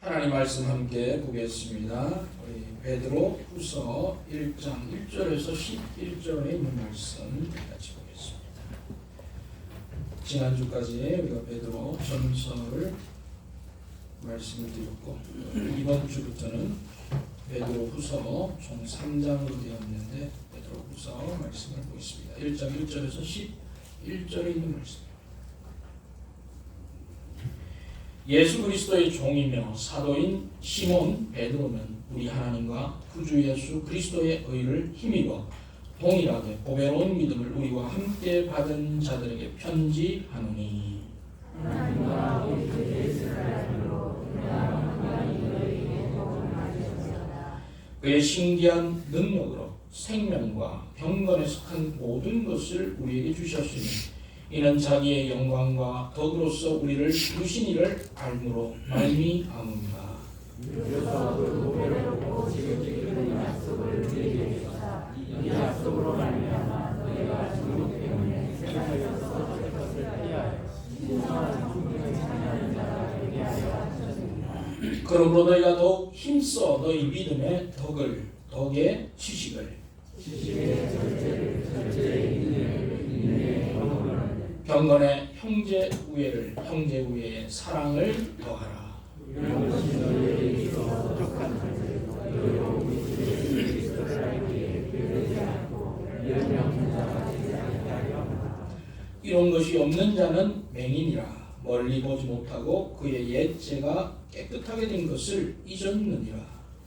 하나님 말씀 함께 보겠습니다. 우리 베드로 후서 1장 1절에서 11절에 있는 말씀 같이 보겠습니다. 지난주까지 우리가 베드로 전서를 말씀을 드렸고 이번 주부터는 베드로 후서 총 3장으로 되어 있는데 베드로 후서 말씀을 보겠습니다. 1장 1절에서 11절에 있는 말씀. 예수 그리스도의 종이며 사도인 시몬 베드로는 우리 하나님과 구주 예수 그리스도의 의를 힘입어 동일하게 보배로운 믿음을 우리와 함께 받은 자들에게 편지하노니 하나님과 우리 주 예수 그리스도로 그의 신기한 능력으로 생명과 경건에 속한 모든 것을 우리에게 주셨으니 이는 자기의 영광과 덕으로서 우리를 부르신 이를 알므로 말미암음이라. 이 약속으로 말미암아 너희가 주님 때문에 세상에서 그러므로 너희가 더욱 힘써 너희 믿음의 덕의 지식을 경건의 형제 우애의 사랑을 더하라. 이런 것이 없는 자는 맹인이라. 멀리 보지 못하고 그의 옛죄가 깨끗하게 된 것을 잊었느니라.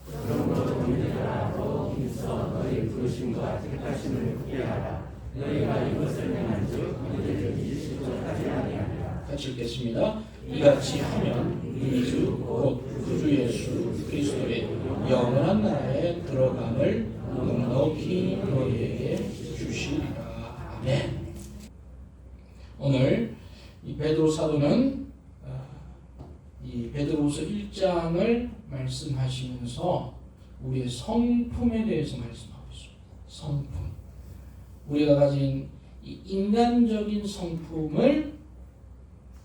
그러므로 힘써 너희 부르심과 택하심을 굳게 하라. 너희가 이것을 행한즉 너희를 잊으시도록 하지 아니하리라. 같이 읽겠습니다. 이같이 하면 우리 주 곧 구주 예수 그리스도의 영원한 나라에 들어감을 넉넉히 너희에게 주시리라. 아멘. 오늘 이 베드로 사도는 이 베드로후서 1장을 말씀하시면서 우리의 성품에 대해서 말씀하고 있습니다. 성품. 우리가 가진 이 인간적인 성품을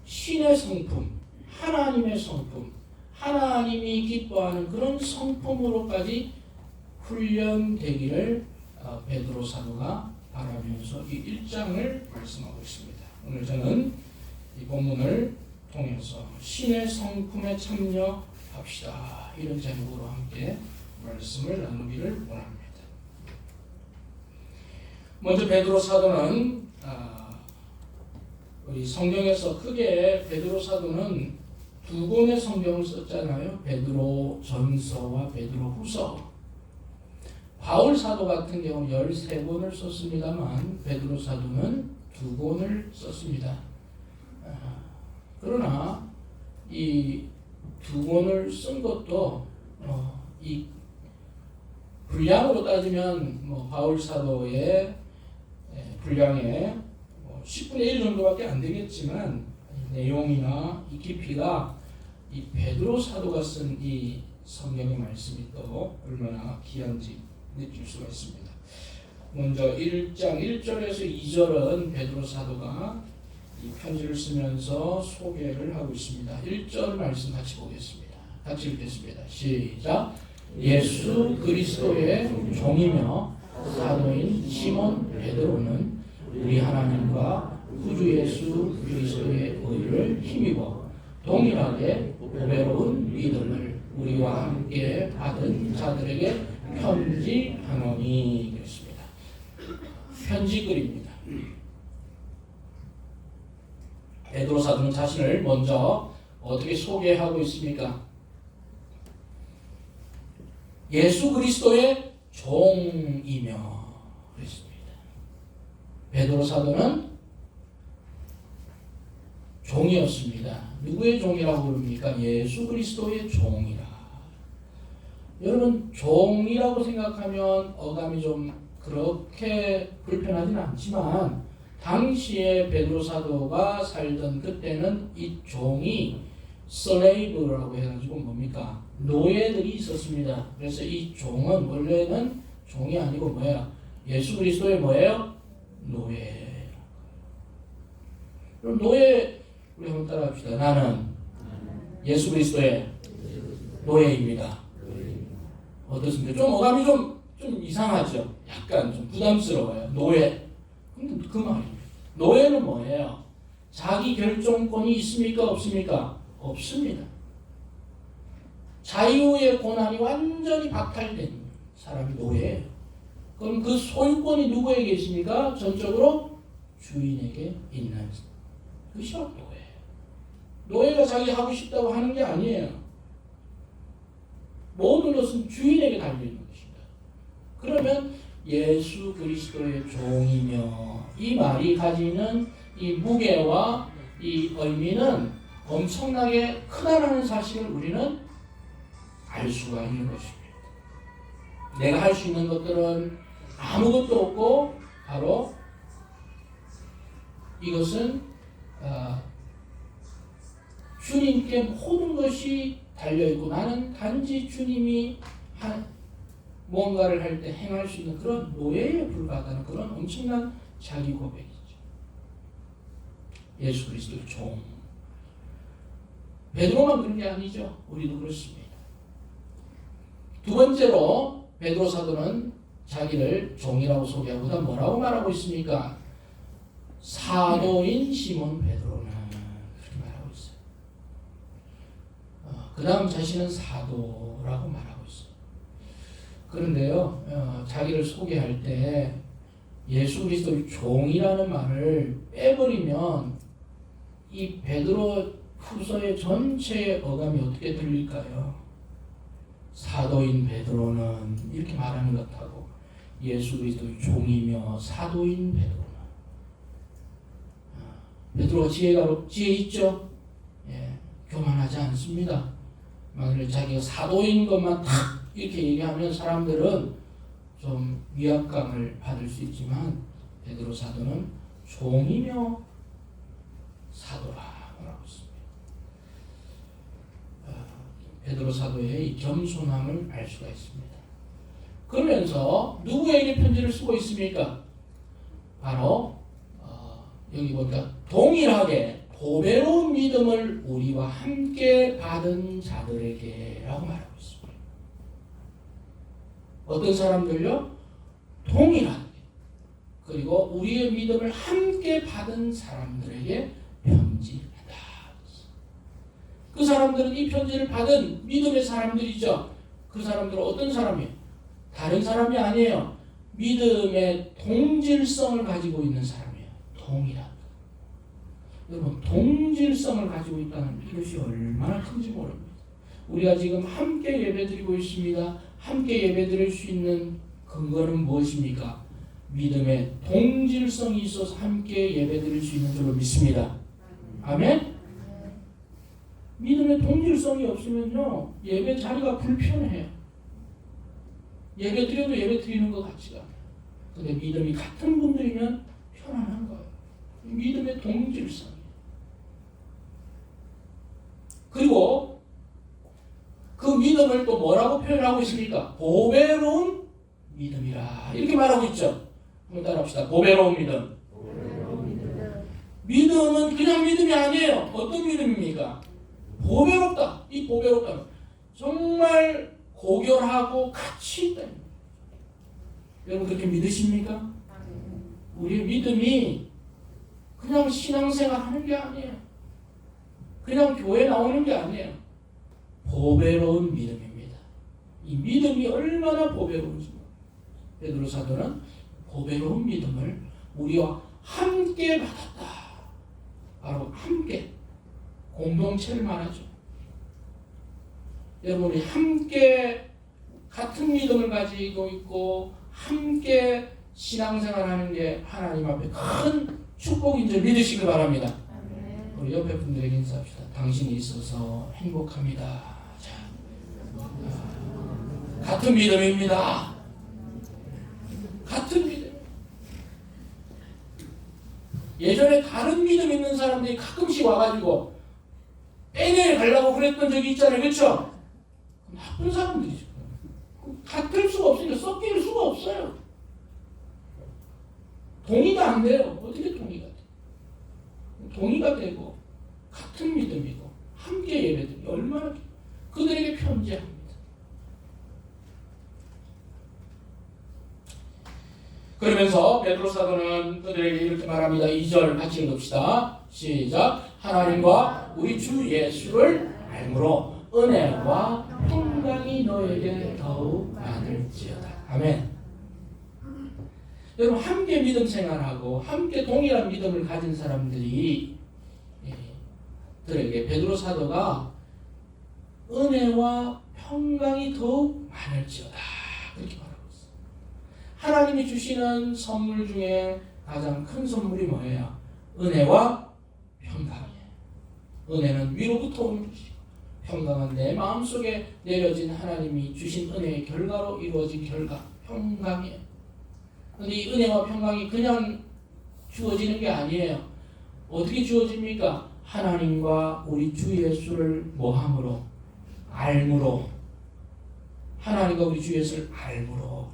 신의 성품, 하나님의 성품, 하나님이 기뻐하는 그런 성품으로까지 훈련되기를 베드로 사도가 바라면서 이 1장을 말씀하고 있습니다. 오늘 저는 이 본문을 통해서 신의 성품에 참여합시다. 이런 제목으로 함께 말씀을 나누기를 원합니다. 먼저 베드로 사도는 우리 성경에서 크게 베드로 사도는 두 권의 성경을 썼잖아요. 베드로 전서와 베드로 후서. 바울 사도 같은 경우는 13권을 썼습니다만 베드로 사도는 2권을 썼습니다. 그러나 이 2권을 쓴 것도 이 분량으로 따지면 바울 사도의 분량의 10분의 1 정도밖에 안 되겠지만 내용이나 이 깊이가 이 베드로 사도가 쓴 이 성경의 말씀이 또 얼마나 귀한지 느낄 수가 있습니다. 먼저 1장 1절에서 2절은 베드로 사도가 이 편지를 쓰면서 소개를 하고 있습니다. 1절 말씀 같이 보겠습니다. 같이 읽겠습니다. 시작. 예수 그리스도의 종이며 사도인 시몬 베드로는 우리 하나님과 구주 예수 그리스도의 의를 힘입어 동일하게 보배로운 믿음을 우리와 함께 받은 자들에게 편지하노니 그랬습니다. 편지글입니다. 베드로 사도는 자신을 먼저 어떻게 소개하고 있습니까? 예수 그리스도의 종이며 그랬습니다. 베드로 사도는 종이었습니다. 누구의 종이라고 부릅니까? 예수 그리스도의 종이라. 여러분 종이라고 생각하면 어감이 좀 그렇게 불편하지는 않지만 당시에 베드로 사도가 살던 그때는 이 종이 슬레이브라고 해가지고 뭡니까? 노예들이 있었습니다. 그래서 이 종은 원래는 종이 아니고 뭐야? 예수 그리스도의 뭐예요? 노예. 그럼 노예 우리 한번 따라합시다. 나는 예수 그리스도의 노예입니다. 어떻습니까? 좀 어감이 좀 이상하죠? 약간 좀 부담스러워요. 노예. 근데 그 말입니다. 노예는 뭐예요? 자기 결정권이 있습니까? 없습니까? 없습니다. 자유의 권한이 완전히 박탈된 사람이 노예예요. 그럼 그 소유권이 누구에게 있습니까? 전적으로 주인에게 있는 그것이 노예예요. 노예가 자기 하고 싶다고 하는 게 아니에요. 모든 것은 주인에게 달려있는 것입니다. 그러면 예수 그리스도의 종이며 이 말이 가지는 이 무게와 이 의미는 엄청나게 크다라는 사실을 우리는 알 수가 있는 것입니다. 내가 할 수 있는 것들은 아무것도 없고 바로 이것은 주님께 모든 것이 달려있고 나는 단지 주님이 뭔가를 할 때 행할 수 있는 그런 노예에 불과하다는 그런 엄청난 자기 고백이죠. 예수 그리스도의 종. 베드로만 그런 게 아니죠. 우리도 그렇습니다. 두 번째로 베드로 사도는 자기를 종이라고 소개하고 그다음 뭐라고 말하고 있습니까? 사도인 시몬 베드로는 그렇게 말하고 있어요. 그 다음 자신은 사도라고 말하고 있어요. 그런데요, 자기를 소개할 때 예수 그리스도의 종이라는 말을 빼버리면 이 베드로 후서의 전체의 어감이 어떻게 들릴까요? 사도인 베드로는 이렇게 말하는 것하고 예수 그리스도의 종이며 사도인 베드로는 베드로가 지혜 있죠? 예, 교만하지 않습니다. 만약에 자기가 사도인 것만 딱 이렇게 얘기하면 사람들은 좀 위압감을 받을 수 있지만 베드로 사도는 종이며 사도라고 있습니다. 베드로 사도의 이 겸손함을 알 수가 있습니다. 그러면서 누구에게 편지를 쓰고 있습니까? 바로 여기 보니까 동일하게 보배로운 믿음을 우리와 함께 받은 자들에게 라고 말하고 있습니다. 어떤 사람들요? 동일하게 그리고 우리의 믿음을 함께 받은 사람들에게 편지하다. 그 사람들은 이 편지를 받은 믿음의 사람들이죠. 그 사람들은 어떤 사람이에요? 다른 사람이 아니에요. 믿음의 동질성을 가지고 있는 사람이에요. 동일하다. 여러분, 동질성을 가지고 있다는 이것이 얼마나 큰지 모릅니다. 우리가 지금 함께 예배드리고 있습니다. 함께 예배드릴 수 있는 근거는 무엇입니까? 믿음의 동질성이 있어서 함께 예배드릴 수 있는 줄로 믿습니다. 아멘? 믿음의 동질성이 없으면요, 예배 자리가 불편해요. 예배 드려도 예배 드리는 것 같지가 않아요. 근데 믿음이 같은 분들이면 편안한 거예요. 믿음의 동질성이에요. 그리고 그 믿음을 또 뭐라고 표현하고 있습니까? 보배로운 믿음이라 이렇게 말하고 있죠. 한번 따라합시다. 보배로운 믿음. 믿음은 그냥 믿음이 아니에요. 어떤 믿음입니까? 보배롭다. 이 보배롭다. 정말 고결하고 가치 있다. 여러분 그렇게 믿으십니까? 우리의 믿음이 그냥 신앙생활 하는 게 아니에요. 그냥 교회 나오는 게 아니에요. 보배로운 믿음입니다. 이 믿음이 얼마나 보배로운지. 베드로 사도는 보배로운 믿음을 우리와 함께 받았다. 바로 함께. 공동체를 말하죠. 여러분이 함께 같은 믿음을 가지고 있고 함께 신앙생활하는 게 하나님 앞에 큰 축복인 줄 믿으시길 바랍니다. 우리 옆에 분들에게 인사합시다. 당신이 있어서 행복합니다. 자, 같은 믿음입니다. 같은 믿음. 예전에 다른 믿음 있는 사람들이 가끔씩 와가지고 뺑에 가려고 그랬던 적이 있잖아요. 그렇죠? 나쁜 사람들이죠. 같을 수가 없으니까 섞일 수가 없어요. 동의가 안 돼요. 어떻게 동의가 돼? 동의가 되고 같은 믿음이고 함께 예배드리고 얼마나 그들에게 편지합니다. 그러면서 베드로 사도는 그들에게 이렇게 말합니다. 2절 같이 읽읍시다. 시작. 하나님과 우리 주 예수를 알므로 은혜와 평강이 너에게 더욱 많을지어다. 아멘. 여러분, 함께 믿음 생활하고 함께 동일한 믿음을 가진 사람들이 들에게 베드로 사도가 은혜와 평강이 더욱 많을지어다 그렇게 말합니다. 하나님이 주시는 선물 중에 가장 큰 선물이 뭐예요? 은혜와 평강이에요. 은혜는 위로부터 오는 것이고 평강은 내 마음속에 내려진 하나님이 주신 은혜의 결과로 이루어진 결과, 평강이에요. 그런데 이 은혜와 평강이 그냥 주어지는 게 아니에요. 어떻게 주어집니까? 하나님과 우리 주 예수를 뭐함으로? 알므로. 하나님과 우리 주 예수를 알므로.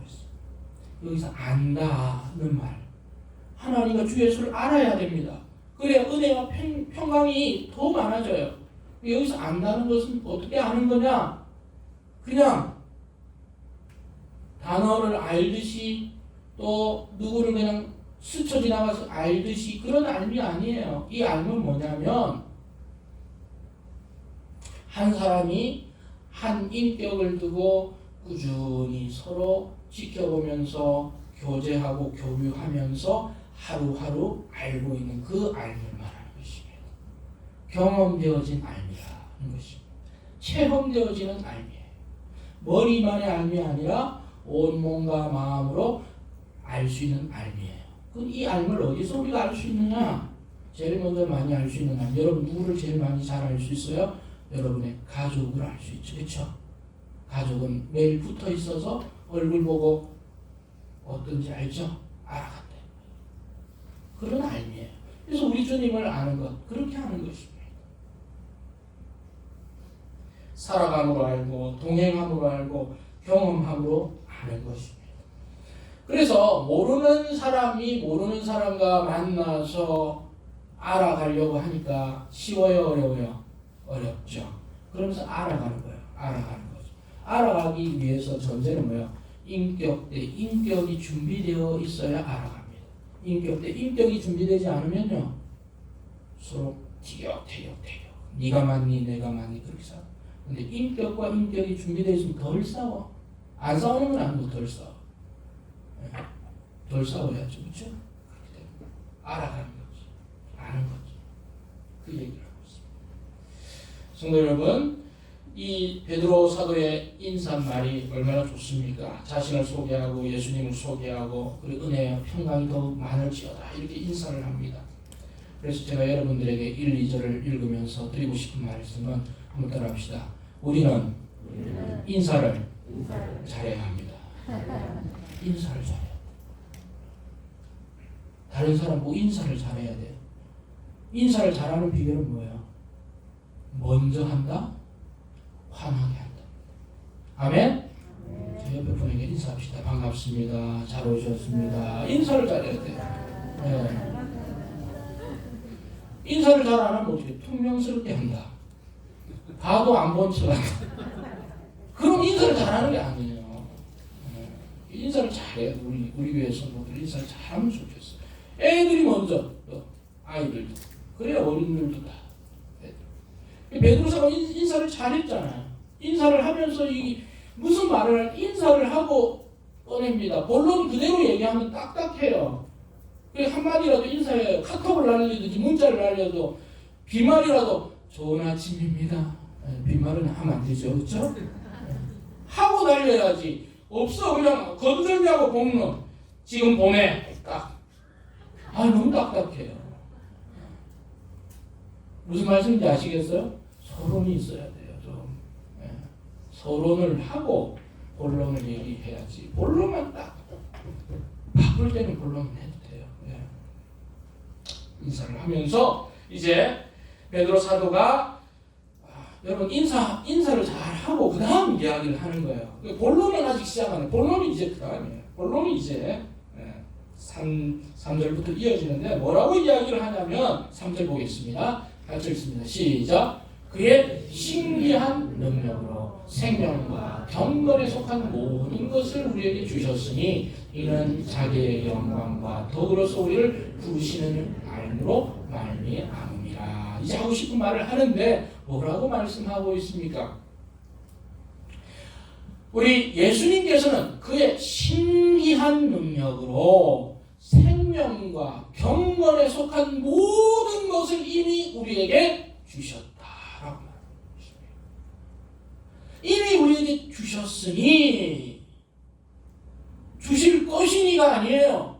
여기서 안다는 말. 하나님과 주 예수를 알아야 됩니다. 그래야 은혜와 평강이 더 많아져요. 여기서 안다는 것은 어떻게 아는 거냐? 그냥 단어를 알듯이 또 누구를 그냥 스쳐 지나가서 알듯이 그런 알미 아니에요. 이 알면 뭐냐면 한 사람이 한 인격을 두고 꾸준히 서로 지켜보면서 교제하고 교류하면서 하루하루 알고 있는 그 알을 말하는 것입니다. 경험되어진 알미라는 것입니다. 체험되어지는 알미예요. 머리만의 알미 아니라 온몸과 마음으로 알 수 있는 알미예요. 그럼 이 알을 어디서 우리가 알 수 있느냐? 제일 먼저 많이 알 수 있는 알. 여러분 누구를 제일 많이 잘 알 수 있어요? 여러분의 가족을 알 수 있죠. 그렇죠? 가족은 매일 붙어 있어서 얼굴 보고 어떤지 알죠? 알아간대. 그런 알미예요. 그래서 우리 주님을 아는 것, 그렇게 하는 것입니다. 살아감으로 알고 동행함으로 알고 경험함으로 아는 것입니다. 그래서 모르는 사람이 모르는 사람과 만나서 알아가려고 하니까 쉬워요, 어려워요? 어렵죠. 그러면서 알아가는 거예요. 알아가는 거죠. 알아가기 위해서 전제는 뭐예요? 인격이 준비되어 있어야 알아갑니다. 인격이 준비되지 않으면요 서로 티격태격 네가 맞니 내가 맞니 그렇게 싸워. 근데 인격과 인격이 준비되어 있으면 덜 싸워. 안 싸우는 건 아니고 덜 싸워. 덜 싸워야죠. 그렇죠? 그렇기 때문에 알아가는 거지. 아는 거지. 그 얘기를 하고 있습니다. 성도 여러분, 이 베드로 사도의 인사말이 얼마나 좋습니까? 자신을 소개하고 예수님을 소개하고 그리고 은혜와 평강이 더욱 많을지어다 이렇게 인사를 합니다. 그래서 제가 여러분들에게 1, 2절을 읽으면서 드리고 싶은 말씀은 한번 따라합시다. 우리는 인사를 잘해야 합니다. 인사를 잘해야 돼요. 다른 사람 보고 인사를 잘해야 돼요. 인사를 잘하는 비결은 뭐예요? 먼저 한다? 환하게 한다. 아멘? 저 옆에 분에게 인사합시다. 반갑습니다. 잘 오셨습니다. 인사를 잘해야 돼요. 네. 인사를 잘 안 하면 어떻게 퉁명스럽게 한다. 봐도 안 본 척 한다. 그럼 인사를 잘하는 게 아니에요. 네. 인사를 잘해야 돼. 우리 교회 성도들 인사를 잘하면 좋겠어. 애들이 먼저, 아이들도. 그래야 어린들도 다. 베드로사가 인사를 잘했잖아요. 인사를 하면서 무슨 말을 할 인사를 하고 꺼냅니다. 본론 그대로 얘기하면 딱딱해요. 한마디라도 인사해요. 카톡을 날리든지 문자를 날려도 빈말이라도 좋은 아침입니다. 빈말은 하면 안 되죠. 그렇죠? 하고 날려야지. 없어. 그냥 거두절미하고 볶는. 지금 보내. 딱. 너무 딱딱해요. 무슨 말씀인지 아시겠어요? 서론이 있어야 돼요. 좀. 서론을 하고 본론을 얘기해야지. 본론만 딱 바꿀 때는 본론은 해도 돼요. 인사를 하면서 이제 베드로 사도가 여러분 인사를 잘 하고 그 다음 이야기를 하는 거예요. 본론은 아직 시작 안 해요. 본론이 이제 그 다음이에요. 본론이 이제 3절부터 이어지는데 뭐라고 이야기를 하냐면 3절 보겠습니다. 같이 읽습니다. 시작. 그의 신기한 능력으로 생명과 경건에 속한 모든 것을 우리에게 주셨으니 이는 자기의 영광과 더불어서 우리를 부르시는 알므로 말미암음이라. 이제 하고 싶은 말을 하는데 뭐라고 말씀하고 있습니까? 우리 예수님께서는 그의 신기한 능력으로 생명과 경건에 속한 모든 것을 이미 우리에게 주셨다라고 말하고 있습니다. 이미 우리에게 주셨으니 주실 것이니가 아니에요.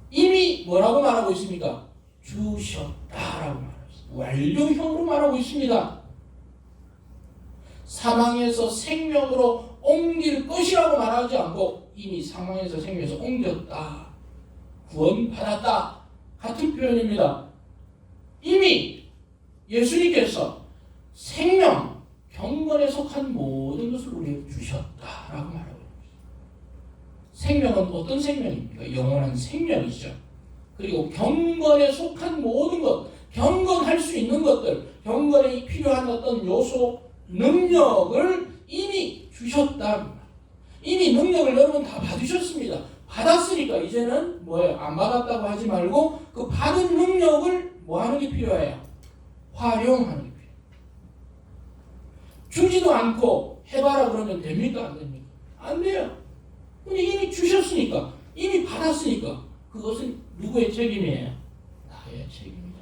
이미 뭐라고 말하고 있습니까? 주셨다라고 말하고 있습니다. 완료형으로 말하고 있습니다. 사망에서 생명으로 옮길 것이라고 말하지 않고 이미 사망에서 생명에서 옮겼다, 구원받았다 같은 표현입니다. 이미 예수님께서 생명, 경건에 속한 모든 것을 우리에게 주셨다라고 말하고 있습니다. 생명은 어떤 생명입니까? 영원한 생명이죠. 그리고 경건에 속한 모든 것, 경건할 수 있는 것들, 경건에 필요한 어떤 요소, 능력을 이미 주셨다. 이미 능력을 여러분 다 받으셨습니다. 받았으니까 이제는 뭐예요? 안 받았다고 하지 말고 그 받은 능력을 뭐 하는 게 필요해요? 활용하는 게 필요해요. 주지도 않고 해봐라 그러면 됩니까? 안 됩니까? 안 돼요. 근데 이미 주셨으니까, 이미 받았으니까 그것은 누구의 책임이에요? 나의 책임이다.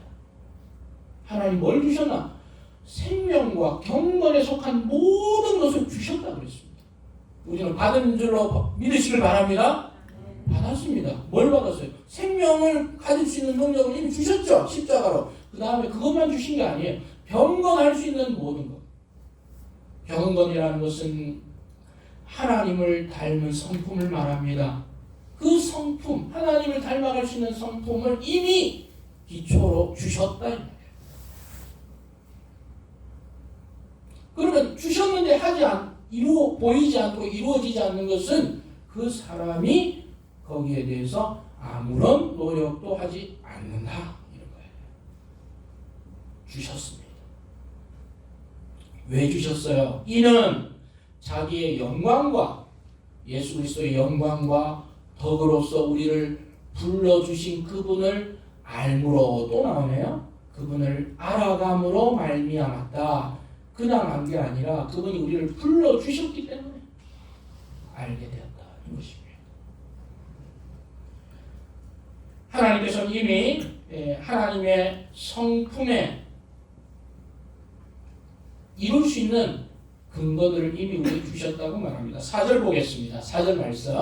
하나님 뭘 주셨나? 생명과 경건에 속한 모든 것을 주셨다 그랬습니다. 우리는 받은 줄로 믿으시길 바랍니다. 받았습니다. 뭘 받았어요? 생명을 가질 수 있는 능력을 이미 주셨죠. 십자가로. 그 다음에 그것만 주신 게 아니에요. 경건할 수 있는 모든 것. 경건이라는 것은 하나님을 닮은 성품을 말합니다. 그 성품, 하나님을 닮아갈 수 있는 성품을 이미 기초로 주셨다. 그러면 주셨는데 보이지 않고 이루어지지 않는 것은 그 사람이 거기에 대해서 아무런 노력도 하지 않는다. 이런 거예요. 주셨습니다. 왜 주셨어요? 이는 자기의 영광과 예수 그리스도의 영광과 덕으로서 우리를 불러주신 그분을 알므로, 또 나오네요. 그분을 알아감으로 말미암았다. 그냥 한 게 아니라 그분이 우리를 불러주셨기 때문에 알게 되었다. 이 것입니다. 하나님께서는 이미 하나님의 성품에 이룰 수 있는 근거들을 이미 우리에게 주셨다고 말합니다. 4절 보겠습니다. 4절 말씀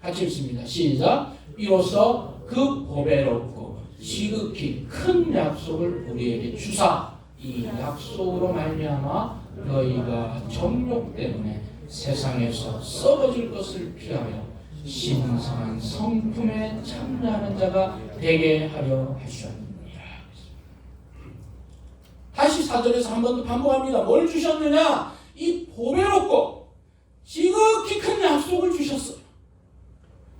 같이 읽습니다. 시작. 이로써 그 보배롭고 지극히 큰 약속을 우리에게 주사 이 약속으로 말미암아 너희가 정욕 때문에 세상에서 썩어질 것을 피하여 신성한 성품에 참여하는 자가 되게 하려 하셨느니라. 다시 4절에서 한 번 더 반복합니다. 뭘 주셨느냐? 이 보배롭고 지극히 큰 약속을 주셨어요.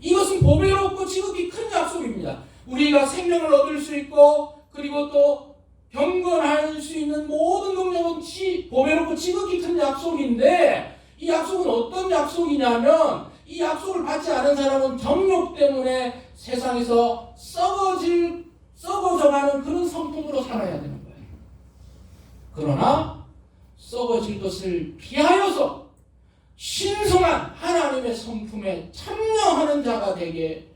이것은 보배롭고 지극히 큰 약속입니다. 우리가 생명을 얻을 수 있고 그리고 또 경건할 수 있는 모든 능력은 보배롭고 지극히 큰 약속인데, 이 약속은 어떤 약속이냐면 이 약속을 받지 않은 사람은 정욕 때문에 세상에서 썩어져가는 그런 성품으로 살아야 되는 거예요. 그러나 썩어질 것을 피하여서 신성한 하나님의 성품에 참여하는 자가 되게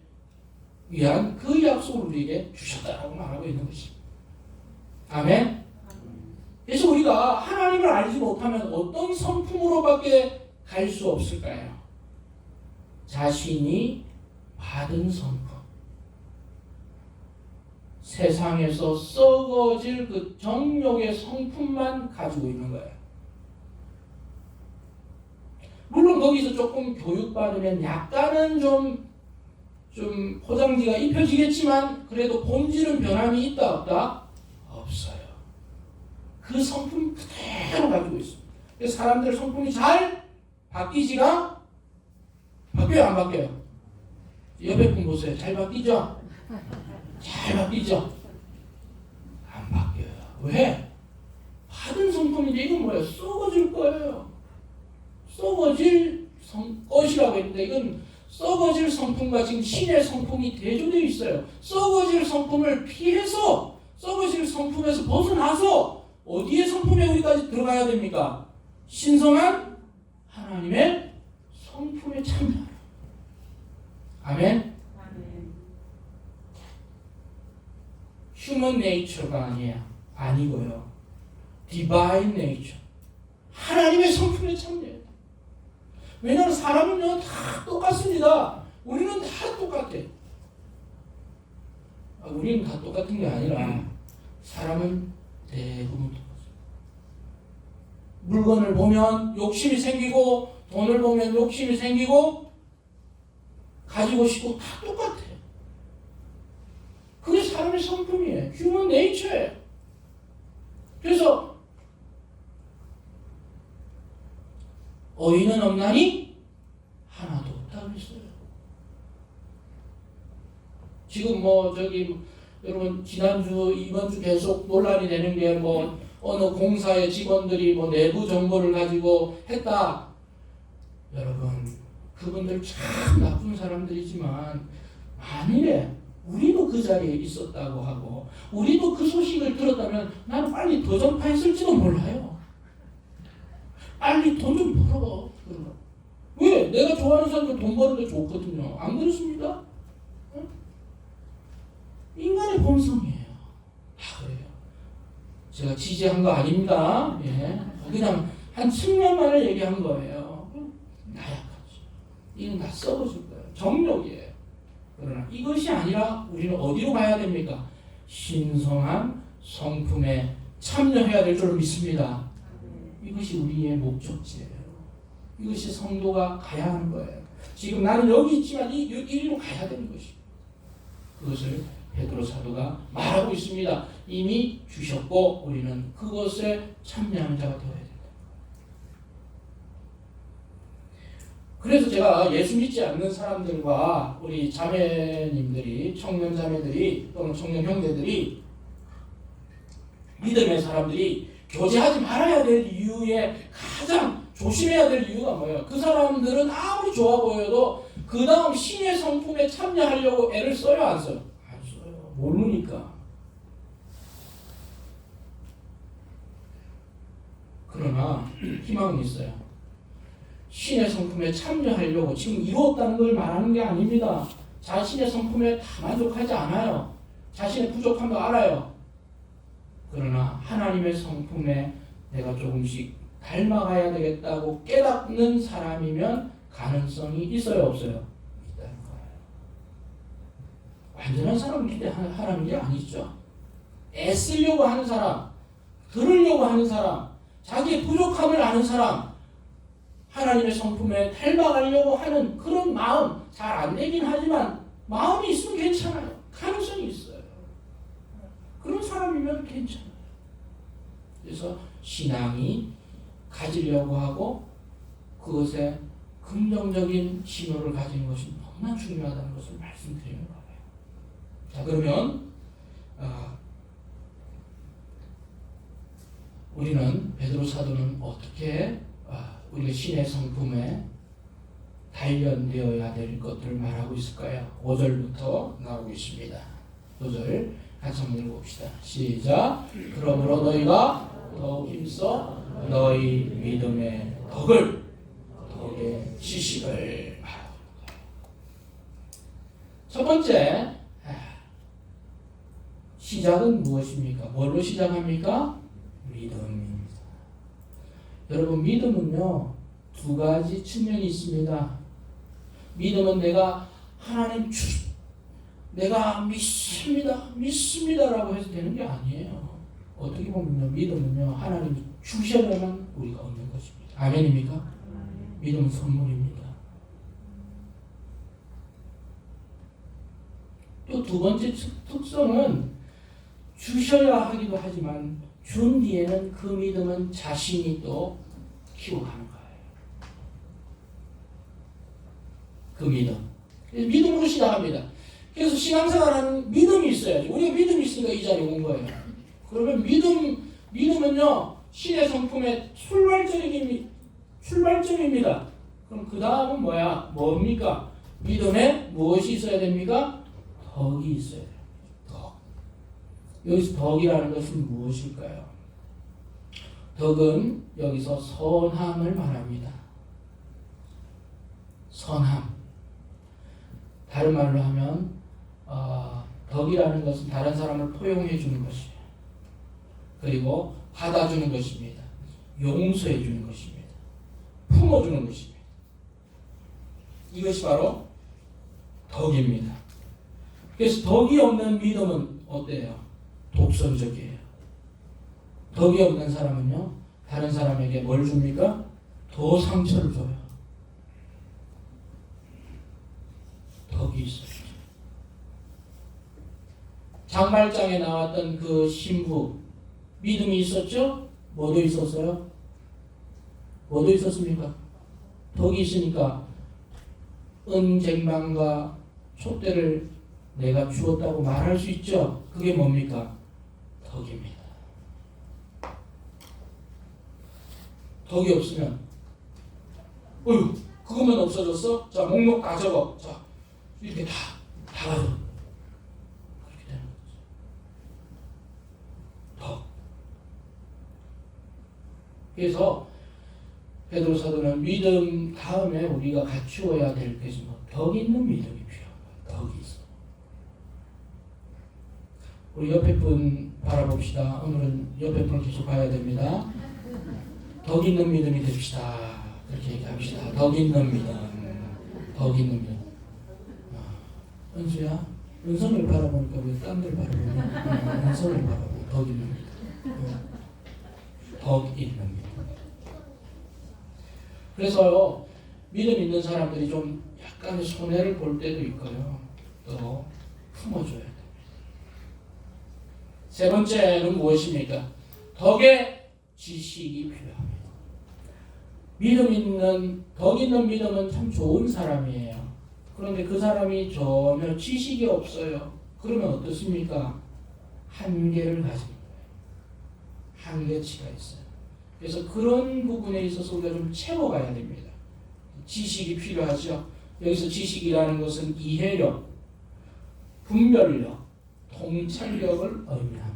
위한 그 약속을 우리에게 주셨다라고 말하고 있는 것입니다. 아멘. 그래서 우리가 하나님을 알지 못하면 어떤 성품으로밖에 갈 수 없을까요? 자신이 받은 성품, 세상에서 썩어질 그 정욕의 성품만 가지고 있는 거예요. 물론 거기서 조금 교육받으면 약간은 좀 포장지가 입혀지겠지만 그래도 본질은 변함이 있다 없다? 없어요. 그 성품 그대로 가지고 있습니다. 그래서 사람들 성품이 잘 바뀌어요? 안 바뀌어요? 옆에 분 보세요. 잘 바뀌죠? 잘 바뀌죠? 안 바뀌어요. 왜? 성품인데 이건 뭐예요? 썩어질 거예요. 썩어질 것이라고 했는데 이건 썩어질 성품과 지금 신의 성품이 대조되어 있어요. 썩어질 성품을 피해서 썩어질 성품에서 벗어나서 어디에 성품에 우리까지 들어가야 됩니까? 신성한 하나님의 성품에 참여하라. 아멘. Human nature가 아니고요. Divine nature. 하나님의 성품에 참여해야 돼. 왜냐하면 사람은요 다 똑같습니다. 우리는 다 똑같아. 우리는 다 똑같은 게 아니라 사람은 대부분 똑같습니다. 물건을 보면 욕심이 생기고 돈을 보면 욕심이 생기고 가지고 싶고 다 똑같아요. 그게 사람의 성품이에요. 휴먼 네이처예요. 그래서 어이는 없나니 하나도 없다고 했어요. 지금 여러분 지난주 이번주 계속 논란이 되는 게 어느 공사의 직원들이 내부 정보를 가지고 했다. 여러분 그분들 참 나쁜 사람들이지만 만일에 우리도 그 자리에 있었다고 하고 우리도 그 소식을 들었다면 나는 빨리 더 전파했을지도 몰라요. 빨리 돈 좀 벌어. 왜? 내가 좋아하는 사람들 돈 버는 게 좋거든요. 안 그렇습니까? 응? 인간의 본성이에요. 다 그래요. 제가 지지한 거 아닙니다. 예. 그냥 한 측면만을 얘기한 거예요. 나약하지. 이건 다 썩어질 거예요. 정력이에요. 그러나 이것이 아니라 우리는 어디로 가야 됩니까? 신성한 성품에 참여해야 될 줄 믿습니다. 이것이 우리의 목적지예요. 이것이 성도가 가야 하는 거예요. 지금 나는 여기 있지만 이리로 가야 되는 것입니다. 그것을 베드로 사도가 말하고 있습니다. 이미 주셨고 우리는 그것에 참여하는 자가 되어야 된다. 그래서 제가 예수 믿지 않는 사람들과 우리 자매님들이, 청년 자매들이 또는 청년 형제들이, 믿음의 사람들이 교제하지 말아야 될 이유에 가장 조심해야 될 이유가 뭐예요? 그 사람들은 아무리 좋아 보여도 그 다음 신의 성품에 참여하려고 애를 써요, 안 써요? 안 써요. 모르니까. 그러나 희망은 있어요. 신의 성품에 참여하려고 지금 이루었다는 걸 말하는 게 아닙니다. 자신의 성품에 다 만족하지 않아요. 자신의 부족함도 알아요. 그러나 하나님의 성품에 내가 조금씩 닮아가야 되겠다고 깨닫는 사람이면 가능성이 있어요, 없어요? 있다는 거예요. 완전한 사람은 기대하는 게 아니죠. 애쓰려고 하는 사람, 들으려고 하는 사람, 자기의 부족함을 아는 사람, 하나님의 성품에 닮아가려고 하는 그런 마음, 잘 안 되긴 하지만 마음이 있으면 괜찮아요. 가능성이 있어요. 그런 사람이면 괜찮아요. 그래서 신앙이 가지려고 하고 그것에 긍정적인 신호를 가진 것이 너무나 중요하다는 것을 말씀드리는 거예요. 자, 그러면 우리는 베드로 사도는 어떻게 우리가 신의 성품에 단련되어야 될 것들을 말하고 있을까요? 5절부터 나오고 있습니다. 5절 같이 한번 읽어봅시다. 시작. 그러므로 너희가 더욱 힘써 너희 믿음의 덕의 지식을 말하고 있는 거예요. 첫 번째 시작은 무엇입니까? 뭘로 시작합니까? 믿음입니다. 여러분 믿음은요 두 가지 측면이 있습니다. 믿음은 내가 하나님 내가 믿습니다라고 해서 되는 게 아니에요. 어떻게 보면 믿음은요 하나님이 주셔야만 우리가 얻는 것입니다. 아멘입니까? 믿음은 선물입니다. 또 두 번째 특성은 주셔야 하기도 하지만 준 뒤에는 그 믿음은 자신이 또 키워가는 거예요. 그 믿음으로 시작합니다. 그래서 신앙생활하는 믿음이 있어야지. 우리가 믿음이 있으니까 이 자리에 온 거예요. 그러면 믿음은요 신의 성품의 출발점입니다. 그럼 그 다음은 뭡니까? 믿음에 무엇이 있어야 됩니까? 덕이 있어야 돼요. 덕. 여기서 덕이라는 것은 무엇일까요? 덕은 여기서 선함을 말합니다. 선함. 다른 말로 하면 덕이라는 것은 다른 사람을 포용해 주는 것이에요. 그리고 받아주는 것입니다. 용서해 주는 것입니다. 품어주는 것입니다. 이것이 바로 덕입니다. 그래서 덕이 없는 믿음은 어때요? 독선적이에요. 덕이 없는 사람은요, 다른 사람에게 뭘 줍니까? 더 상처를 줘요. 덕이 있어요. 장말장에 나왔던 그 신부, 믿음이 있었죠? 뭐도 있었어요? 뭐도 있었습니까? 덕이 있으니까 은쟁반과 촛대를 내가 주었다고 말할 수 있죠? 그게 뭡니까? 덕입니다. 덕이 없으면 어휴 그것만 없어졌어? 자 목록 다 적어. 자 이렇게 다 가져. 그렇게 되는 거죠. 덕. 그래서 베드로 사도는 믿음 다음에 우리가 갖추어야 될 것이 덕 있는 믿음이 필요합니다. 덕이 있어. 우리 옆에 분 바라봅시다. 오늘은 옆에 분 계속 봐야 됩니다. 덕 있는 믿음이 됩시다. 그렇게 얘기합시다. 덕 있는 믿음. 덕 있는 믿음. 은수야, 은성을 바라보니까 왜 딴 데 바라보냐? 은성을 바라보고 덕 있는 믿음. 덕 있는 믿음. 그래서요, 믿음 있는 사람들이 좀 약간의 손해를 볼 때도 있고요. 또 품어줘야 돼요. 세 번째는 무엇입니까? 덕의 지식이 필요합니다. 덕 있는 믿음은 참 좋은 사람이에요. 그런데 그 사람이 전혀 지식이 없어요. 그러면 어떻습니까? 한계를 가진 거예요. 한계치가 있어요. 그래서 그런 부분에 있어서 우리가 좀 채워가야 됩니다. 지식이 필요하죠. 여기서 지식이라는 것은 이해력, 분별력, 통찰력을 의미합니다.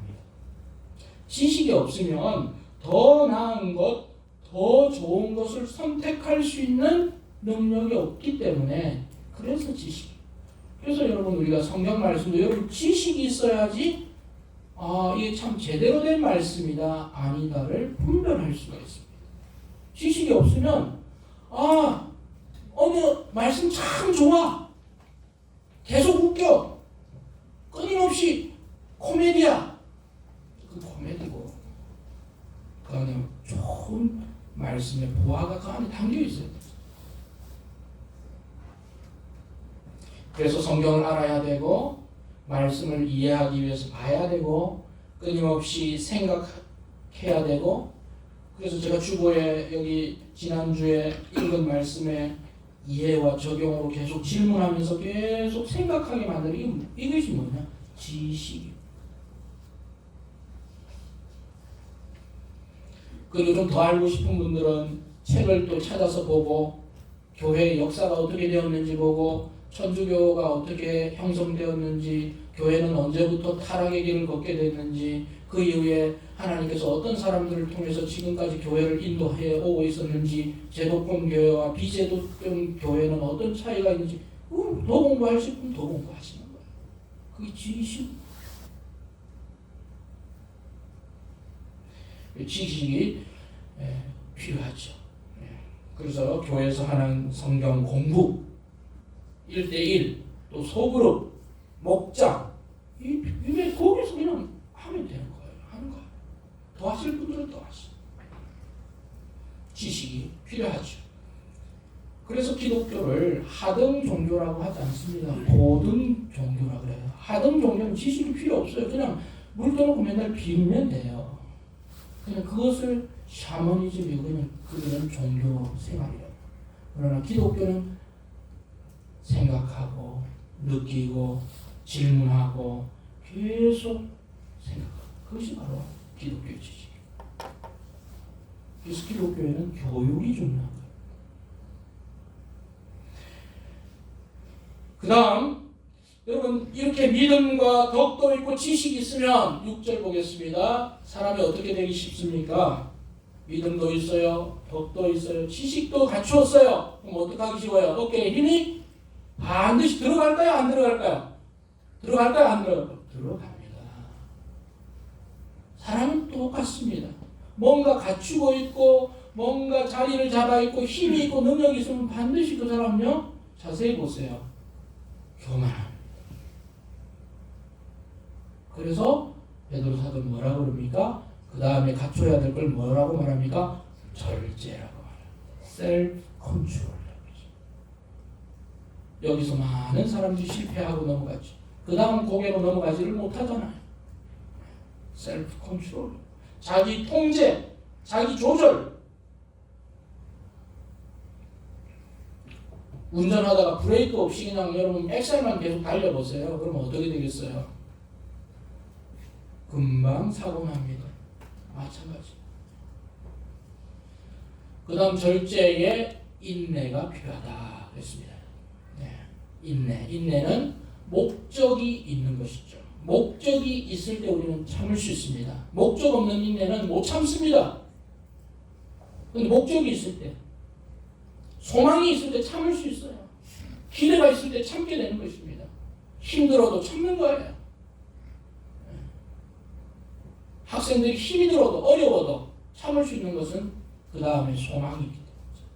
지식이 없으면 더 나은 것, 더 좋은 것을 선택할 수 있는 능력이 없기 때문에 그래서 지식. 그래서 여러분 우리가 성경 말씀도 여러분 지식이 있어야지 이게 참 제대로 된 말씀이다 아니다를 분별할 수가 있습니다. 지식이 없으면 어느 말씀 참 좋아. 계속 웃겨. 끊임없이 코미디야. 그 코미디고 그 안에 좋은 말씀의 보화가 그 안에 담겨 있어요. 그래서 성경을 알아야 되고 말씀을 이해하기 위해서 봐야 되고 끊임없이 생각해야 되고 그래서 제가 주보에 여기 지난주에 읽은 말씀의 이해와 적용으로 계속 질문하면서 계속 생각하게 만드는 이것이 뭐냐? 지식이요. 그리고 좀 더 알고 싶은 분들은 책을 또 찾아서 보고 교회의 역사가 어떻게 되었는지 보고 천주교가 어떻게 형성되었는지 교회는 언제부터 타락의 길을 걷게 됐는지 그 이후에 하나님께서 어떤 사람들을 통해서 지금까지 교회를 인도해 오고 있었는지 제도권 교회와 비제도권 교회는 어떤 차이가 있는지 더 공부하실 분 더 공부하시는 거예요. 그게 지식. 지식이 필요하죠. 그래서 교회에서 하는 성경 공부 1대1 또 소그룹 목장 이게 거기서 그냥 하면 되는 거예요. 하는 거예요. 더 하실 분들은 더 하시고 지식이 필요하죠. 그래서 기독교를 하등 종교라고 하지 않습니다. 고등 종교라 그래요. 하등 종교는 지식이 필요 없어요. 그냥 물 떠놓고 맨날 빌면 돼요. 그냥 그것을 샤머니즘이고 그냥 종교 생활이에요. 그러나 기독교는 생각하고 느끼고 질문하고 계속 생각하고 그것이 바로 기독교의 지식이에요. 그래서 기독교에는 교육이 중요한 거예요. 그 다음 여러분 이렇게 믿음과 덕도 있고 지식이 있으면 6절 보겠습니다. 사람이 어떻게 되기 쉽습니까? 믿음도 있어요. 덕도 있어요. 지식도 갖추었어요. 그럼 어떻게 하기 쉬워요? 어깨에 힘이 반드시 들어갈까요? 안 들어갈까요? 들어갈까요? 안 들어갈까요? 들어갑니다. 사람은 똑같습니다. 뭔가 갖추고 있고 뭔가 자리를 잡아 있고 힘이 있고 능력이 있으면 반드시 그 사람은요. 자세히 보세요. 교만합니다. 그래서 베드로 사도는 뭐라고 그럽니까? 그 다음에 갖춰야 될 걸 뭐라고 말합니까? 절제라고 말합니다. 셀프 컨트롤. 여기서 많은 사람들이 실패하고 넘어갔죠. 그 다음 고개로 넘어가지를 못하잖아요. 셀프 컨트롤. 자기 통제, 자기 조절. 운전하다가 브레이크 없이 그냥 여러분 엑셀만 계속 달려보세요. 그러면 어떻게 되겠어요? 금방 사고 납니다. 마찬가지. 그 다음 절제에 인내가 필요하다 그랬습니다. 네. 인내는 목적이 있는 것이죠. 목적이 있을 때 우리는 참을 수 있습니다. 목적 없는 인내는 못 참습니다. 근데 목적이 있을 때, 소망이 있을 때 참을 수 있어요. 기대가 있을 때 참게 되는 것입니다. 힘들어도 참는 거예요. 학생들이 힘이 들어도 어려워도 참을 수 있는 것은 그 다음에 소망이 있기 때문이죠.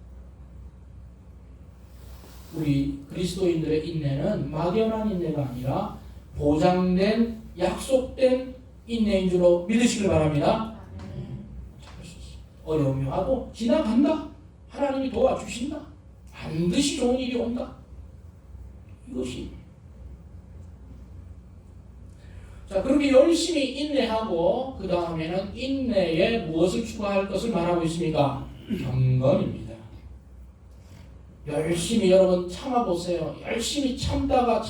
우리 그리스도인들의 인내는 막연한 인내가 아니라 보장된 약속된 인내인 줄로 믿으시길 바랍니다. 참을 수 있어요. 어려움이 와도 지나간다. 하나님이 도와주신다. 반드시 좋은 일이 온다. 이것이 자, 그렇게 열심히 인내하고 그 다음에는 인내에 무엇을 추가할 것을 말하고 있습니까? 경건입니다. 열심히 여러분 참아보세요. 열심히 참다가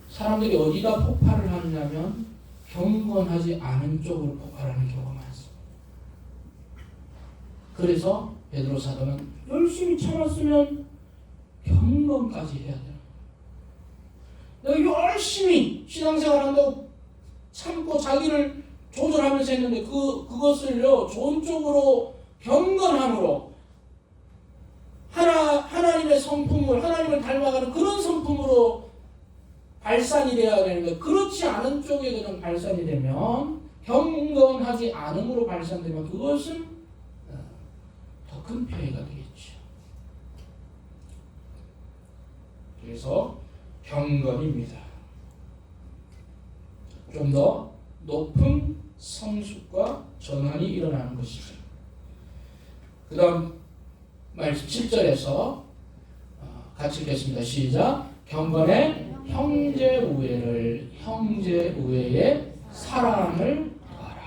사람들이 어디다 폭발을 하느냐면 경건하지 않은 쪽으로 폭발하는 경우가 많습니다. 그래서 베드로 사도는 열심히 참았으면 경건까지 해야 돼요. 열심히 신앙생활 한다고 참고 자기를 조절하면서 했는데 그것을요 좋은 쪽으로 경건함으로 하나님의 성품을 하나님을 닮아가는 그런 성품으로 발산이 되어야 되는데 그렇지 않은 쪽에 그냥 발산이 되면 경건하지 않음으로 발산되면 그것은 더 큰 피해가 되겠죠. 그래서 경건입니다. 좀 더 높은 성숙과 전환이 일어나는 것이죠. 그 다음 말씀 7절에서 같이 읽겠습니다. 시작. 경건의 형제 우애에 사랑을 더하라.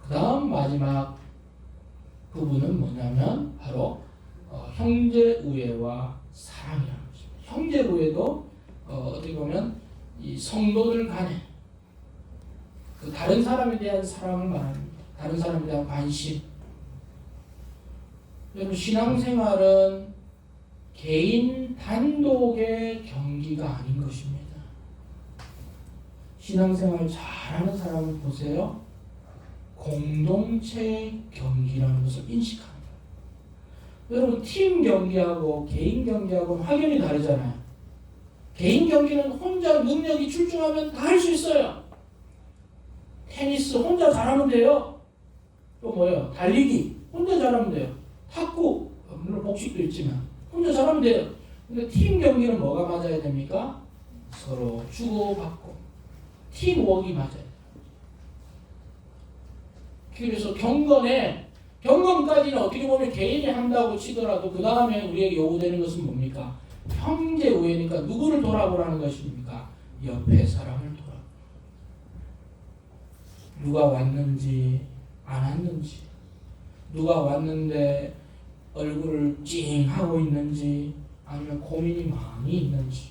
그 다음 마지막 부분은 뭐냐면 바로 형제 우애와 사랑이라는 것입니다. 형제 우애도 어떻게 보면 이 성도들 간에 그 다른 사람에 대한 사랑을 말합니다. 다른 사람에 대한 관심. 여러분 신앙생활은 개인 단독의 경기가 아닌 것입니다. 신앙생활 잘하는 사람을 보세요. 공동체 경기라는 것을 인식하는 거예요. 여러분 팀 경기하고 개인 경기하고는 확연히 다르잖아요. 개인 경기는 혼자 능력이 출중하면 다 할 수 있어요. 테니스 혼자 잘하면 돼요. 또 뭐예요? 달리기 혼자 잘하면 돼요. 탁구 물론 복식도 있지만 혼자 잘하면 돼요. 근데 팀 경기는 뭐가 맞아야 됩니까? 서로 주고받고 팀워크가 맞아요. 그래서 경건까지는 어떻게 보면 개인이 한다고 치더라도 그 다음에 우리에게 요구되는 것은 뭡니까? 형제 우애니까 누구를 돌아보라는 것입니까? 옆에 사람을 돌아보라. 누가 왔는지 안 왔는지, 누가 왔는데 얼굴을 찡하고 있는지 아니면 고민이 많이 있는지,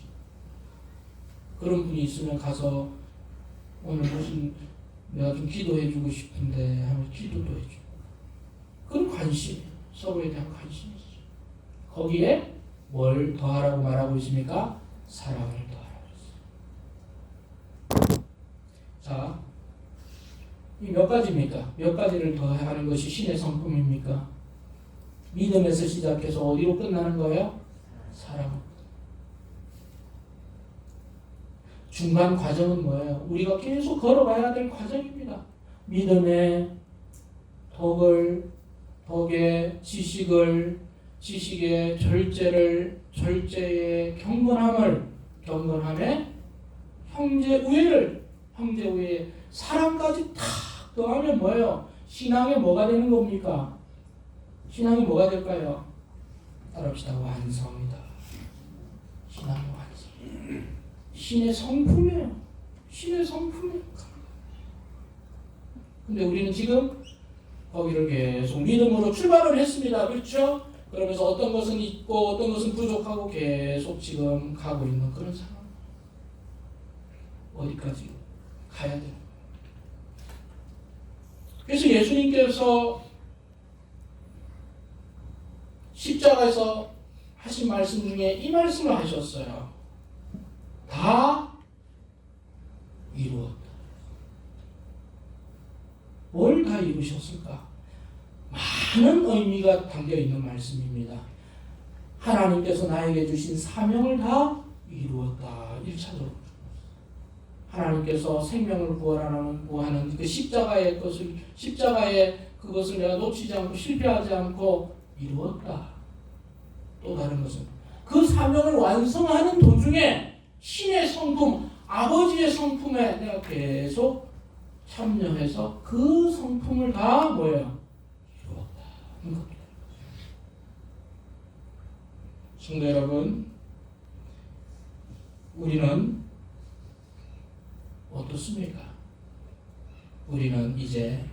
그런 분이 있으면 가서 오늘 무슨 내가 좀 기도해주고 싶은데 하면 기도도 해주고. 그런 관심, 서로에 대한 관심이 있어요. 거기에 뭘 더하라고 말하고 있습니까? 사랑을 더하라고 있어요. 자, 이 몇 가지입니까? 몇 가지를 더하는 것이 신의 성품입니까? 믿음에서 시작해서 어디로 끝나는 거예요? 사랑. 중간 과정은 뭐예요? 우리가 계속 걸어가야 될 과정입니다. 믿음의 덕의 지식의 절제의 경건함에 형제 우애에 사랑까지 탁 더하면 뭐예요? 신앙이 뭐가 되는 겁니까? 신앙이 뭐가 될까요? 따라합시다. 완성이다. 신앙의 완성. 신의 성품이에요. 신의 성품이에요. 근데 우리는 지금 거기를 계속 믿음으로 출발을 했습니다. 그렇죠? 그러면서 어떤 것은 있고 어떤 것은 부족하고 계속 지금 가고 있는 그런 상황. 어디까지 가야 돼요? 그래서 예수님께서 십자가에서 하신 말씀 중에 이 말씀을 하셨어요. 다 이루었다. 뭘 다 이루셨을까? 많은 의미가 담겨있는 말씀입니다. 하나님께서 나에게 주신 사명을 다 이루었다. 1차적으로. 하나님께서 생명을 구하는 그 십자가의 그것을 내가 놓치지 않고 실패하지 않고 이루었다. 또 다른 것은 그 사명을 완성하는 도중에 신의 성품, 아버지의 성품에 내가 계속 참여해서 그 성품을 다 뭐예요? 이루었다. 성도 여러분, 우리는 어떻습니까? 우리는 이제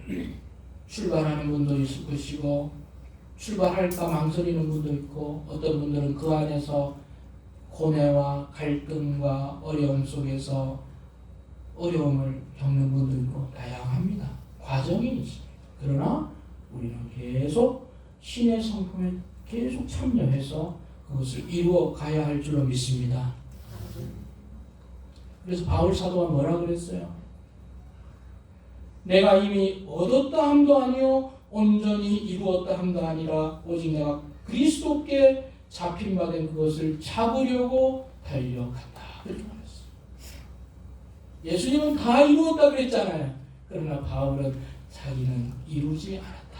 출발하는 분도 있을 것이고 출발할까 망설이는 분도 있고 어떤 분들은 그 안에서 고뇌와 갈등과 어려움 속에서 어려움을 겪는 분도 있고 다양합니다. 과정이 있습니다. 그러나 우리는 계속 신의 성품에 계속 참여해서 그것을 이루어 가야 할 줄로 믿습니다. 그래서 바울 사도가 뭐라 그랬어요? 내가 이미 얻었다 함도 아니요 온전히 이루었다 함도 아니라 오직 내가 그리스도께 잡힌 바 된 그것을 잡으려고 달려간다. 그렇게 말했어요. 예수님은 다 이루었다 그랬잖아요. 그러나 바울은 자기는 이루지 않았다.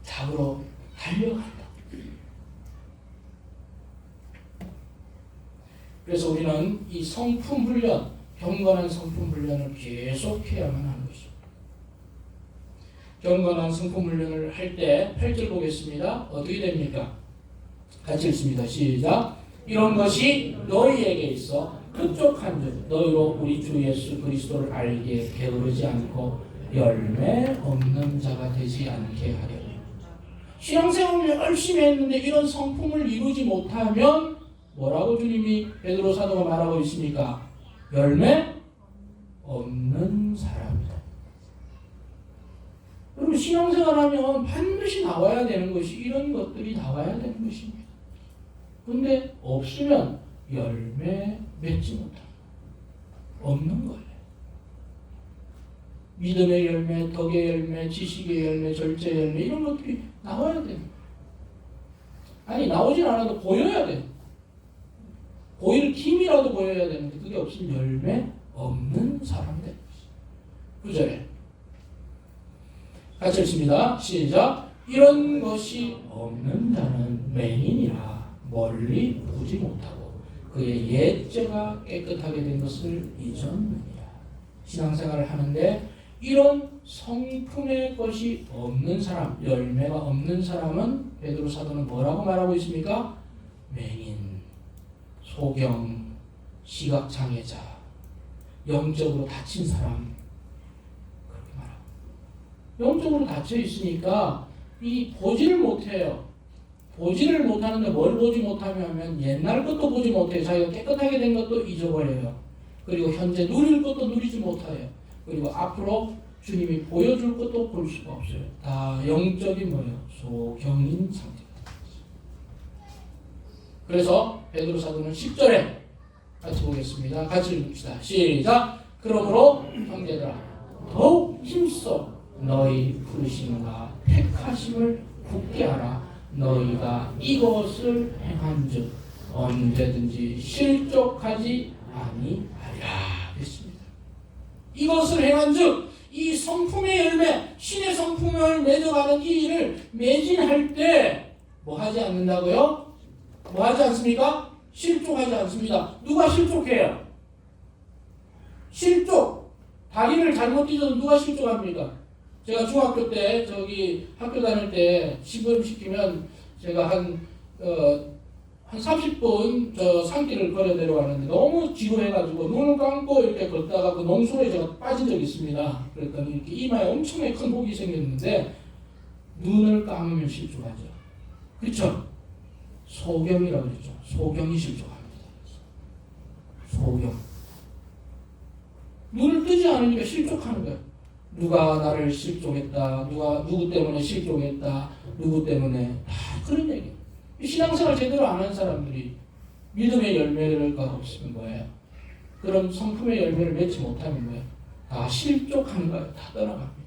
잡으러 달려간다. 그래서 우리는 이 성품 훈련, 경건한 성품 훈련을 계속 해야만 하는 것입니다. 경건한 성품 훈련을 할 때 8절 보겠습니다. 어떻게 됩니까? 같이 읽습니다. 시작. 이런 것이 너희에게 있어 흡족한즉 너희로 우리 주 예수 그리스도를 알기에 게으르지 않고 열매 없는 자가 되지 않게 하려니. 신앙생활을 열심히 했는데 이런 성품을 이루지 못하면 뭐라고 주님이 베드로 사도가 말하고 있습니까? 열매 없는 사람이다. 여러분 신앙생활하면 반드시 나와야 되는 것이 이런 것들이 나와야 되는 것입니다. 근데 없으면 열매 맺지 못합니다. 없는 거예요. 믿음의 열매, 덕의 열매, 지식의 열매, 절제의 열매 이런 것들이 나와야 돼요. 아니 나오진 않아도 보여야 돼요. 보일 힘이라도 보여야 되는데 그게 없으면 열매 없는 사람이 되는 것이죠. 9절에 같이 읽습니다. 시작. 이런 것이 없는 자는 맹인이라 멀리 보지 못하고 그의 옛죄가 깨끗하게 된 것을 잊었느니라. 신앙생활을 하는데 이런 성품의 것이 없는 사람, 열매가 없는 사람은 베드로 사도는 뭐라고 말하고 있습니까? 맹인, 소경, 시각장애자, 영적으로 다친 사람 그렇게 말하고 영적으로 닫혀 있으니까 이 보지를 못해요. 보지를 못하는데 뭘 보지 못하면 옛날 것도 보지 못해요. 자기가 깨끗하게 된 것도 잊어버려요. 그리고 현재 누릴 것도 누리지 못해요. 그리고 앞으로 주님이 보여줄 것도 볼 수가 없어요. 다 영적인 뭐예요? 소경인 상태입니다. 그래서 베드로 사도는 10절에 같이 보겠습니다. 같이 읽읍시다. 시작. 그러므로 형제들아 더욱 힘써 너희 부르심과 택하심을 굳게 하라. 너희가 이것을 행한즉 언제든지 실족하지 아니하리라 했습니다. 이것을 행한즉 이 성품의 열매, 신의 성품을 맺어가는 이 일을 매진할 때 뭐 하지 않는다고요? 뭐 하지 않습니까? 실족하지 않습니다. 누가 실족해요? 실족. 다리를 잘못 찢어서 누가 실족합니까? 제가 중학교 때 학교 다닐 때 시범시키면 제가 한 30분 산길을 걸어 내려왔는데 너무 지루해가지고 눈을 감고 이렇게 걷다가 그 농소에 제가 빠진 적이 있습니다. 그랬더니 이렇게 이마에 엄청나게 큰 혹이 생겼는데 눈을 감으면 실족하죠. 그렇죠? 소경이라고 그랬죠. 소경이 실족합니다. 소경. 눈을 뜨지 않으니까 실족하는 거예요. 누가 나를 실족했다. 누구 때문에 실족했다. 누구 때문에 그런 얘기. 신앙생활 제대로 안 한 사람들이 믿음의 열매가 없으면 뭐예요? 그런 성품의 열매를 맺지 못하면 뭐예요? 다 실족하는 거예요. 다 떠나갑니다.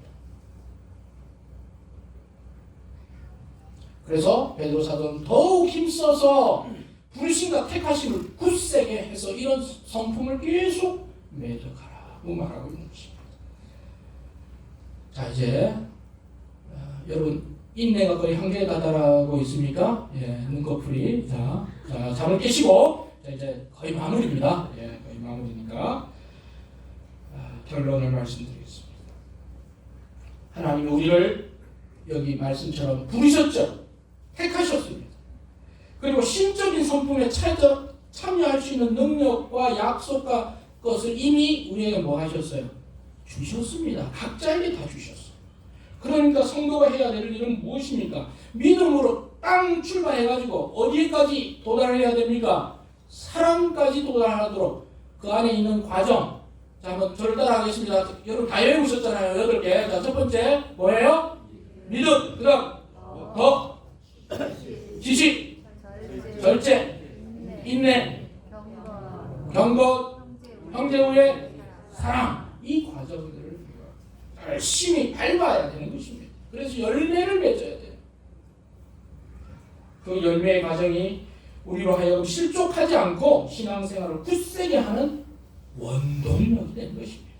그래서 베드로 사도는 더욱 힘써서 부르심과 택하심을 굳세게 해서 이런 성품을 계속 맺어가라고 말하고 있는 것입니다. 자, 이제 여러분 인내가 거의 한계에 다다라고 있습니까? 예, 눈꺼풀이. 자, 잠을 깨시고 이제 거의 마무리입니다. 예, 거의 마무리니까 결론을 말씀드리겠습니다. 하나님이 우리를 여기 말씀처럼 부르셨죠. 택하셨습니다. 그리고 신적인 성품에 참여할 수 있는 능력과 약속과 것을 이미 우리에게 뭐 하셨어요? 주셨습니다. 각자에게 다 주셨어요. 그러니까 성도가 해야 될 일은 무엇입니까? 믿음으로 땅 출발해가지고 어디까지 도달해야 됩니까? 사랑까지 도달하도록 그 안에 있는 과정. 자, 한번 저를 따라하겠습니다. 여러분 다 외우셨잖아요. 8개. 자, 첫 번째 뭐예요? 믿음. 그 다음 더 지식, 절제, 인내, 경건, 형제우애, 사랑. 이 과정들을 열심히 밟아야 되는 것입니다. 그래서 열매를 맺어야 돼요. 그 열매의 과정이 우리로 하여금 실족하지 않고 신앙생활을 굳세게 하는 원동력이 된 것입니다.